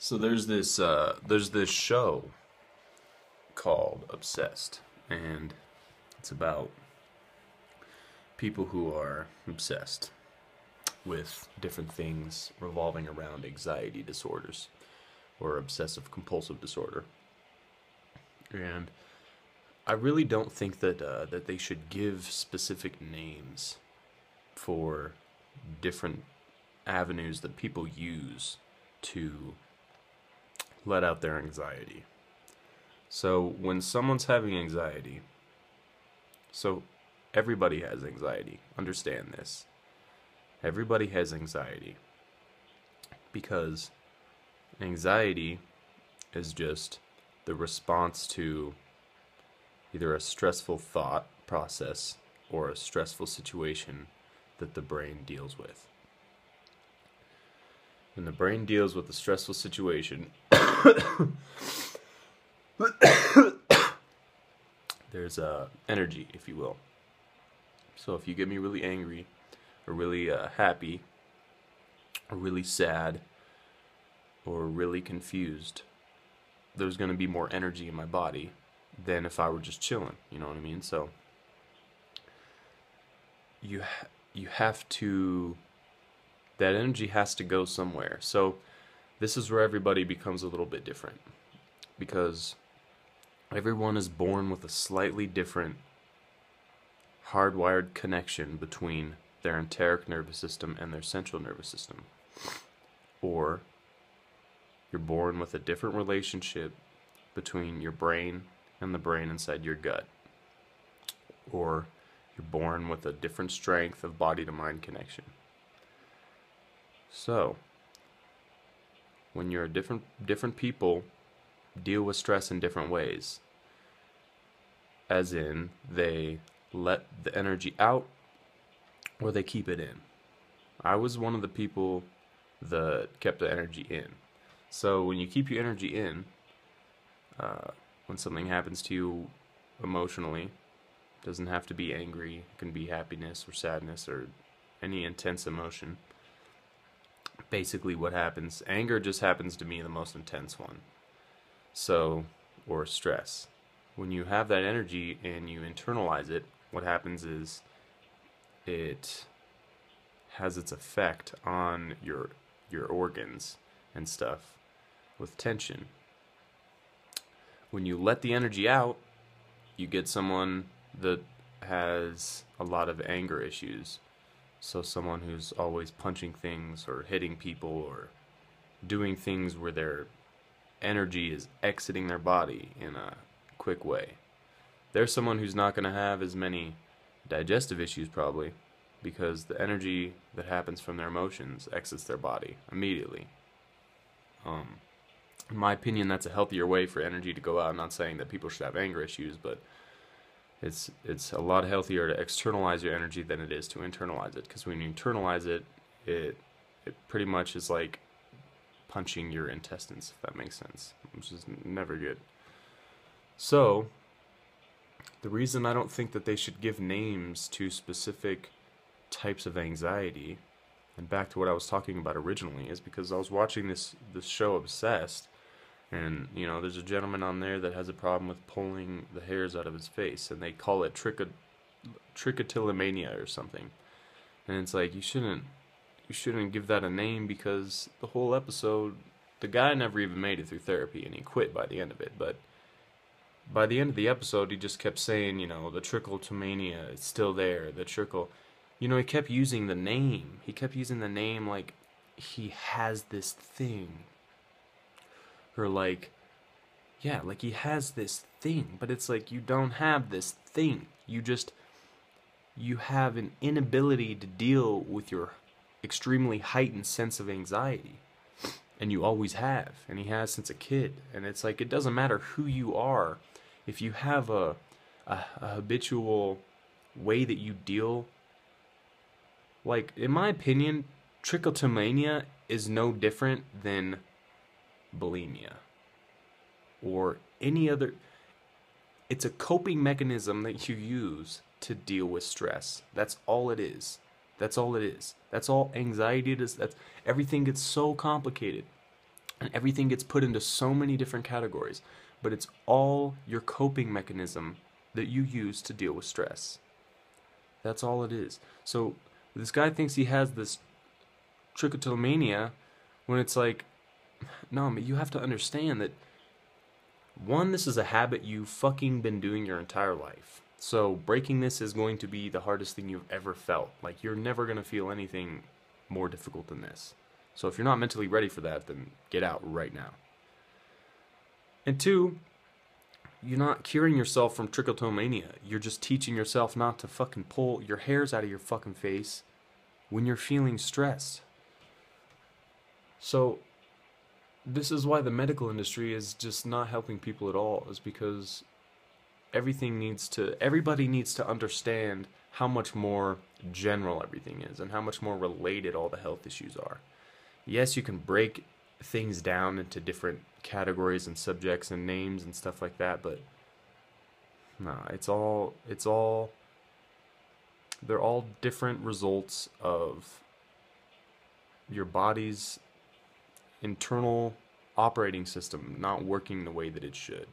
So there's this show called Obsessed, and it's about people who are obsessed with different things revolving around anxiety disorders or obsessive compulsive disorder. And I really don't think that they should give specific names for different avenues that people use to let out their anxiety. So when someone's having anxiety, so everybody has anxiety. Understand this. Everybody has anxiety because anxiety is just the response to either a stressful thought process or a stressful situation that the brain deals with. When the brain deals with a stressful situation, there's energy, if you will. So if you get me really angry, or really happy, or really sad, or really confused, there's going to be more energy in my body than if I were just chilling. You know what I mean? So you have to, that energy has to go somewhere. So this is where everybody becomes a little bit different, because everyone is born with a slightly different hardwired connection between their enteric nervous system and their central nervous system. Or you're born with a different relationship between your brain and the brain inside your gut. Or you're born with a different strength of body to mind connection. So, when you're different people deal with stress in different ways. As in, they let the energy out or they keep it in. I was one of the people that kept the energy in. So when you keep your energy in, when something happens to you emotionally, it doesn't have to be angry, it can be happiness or sadness or any intense emotion. Basically what happens, anger just happens to be the most intense one. So, or stress. When you have that energy and you internalize it, what happens is it has its effect on your organs and stuff with tension. When you let the energy out, you get someone that has a lot of anger issues. So someone who's always punching things or hitting people or doing things where their energy is exiting their body in a quick way. There's someone who's not going to have as many digestive issues probably, because the energy that happens from their emotions exits their body immediately. In my opinion, that's a healthier way for energy to go out. I'm not saying that people should have anger issues, but it's a lot healthier to externalize your energy than it is to internalize it, because when you internalize it, it pretty much is like punching your intestines, if that makes sense, which is never good. So, the reason I don't think that they should give names to specific types of anxiety, and back to what I was talking about originally, is because I was watching this show Obsessed, and you know, there's a gentleman on there that has a problem with pulling the hairs out of his face, and they call it trichotillomania or something. And it's like, you shouldn't give that a name, because the whole episode, the guy never even made it through therapy, and he quit by the end of it. But by the end of the episode, he just kept saying, you know, the trichotillomania is still there, the trickle. You know, he kept using the name. He kept using the name like he has this thing. Or like, yeah, like he has this thing. But it's like, you don't have this thing. You have an inability to deal with your extremely heightened sense of anxiety. And you always have. And he has since a kid. And it's like, it doesn't matter who you are. If you have a habitual way that you deal, like, in my opinion, trichotillomania is no different than bulimia or any other. It's a coping mechanism that you use to deal with stress. That's all it is. That's all it is. That's all anxiety is. That's everything gets so complicated. And everything gets put into so many different categories, but it's all your coping mechanism that you use to deal with stress. That's all it is. So this guy thinks he has this trichotillomania when it's like, no, but you have to understand that one, this is a habit you've fucking been doing your entire life. So breaking this is going to be the hardest thing you've ever felt. Like, you're never going to feel anything more difficult than this. So if you're not mentally ready for that, then get out right now. And two, you're not curing yourself from trichotillomania. You're just teaching yourself not to fucking pull your hairs out of your fucking face when you're feeling stressed. So this is why the medical industry is just not helping people at all, is because everybody needs to understand how much more general everything is and how much more related all the health issues are. Yes, you can break things down into different categories and subjects and names and stuff like that, but no, they're all different results of your body's internal operating system not working the way that it should.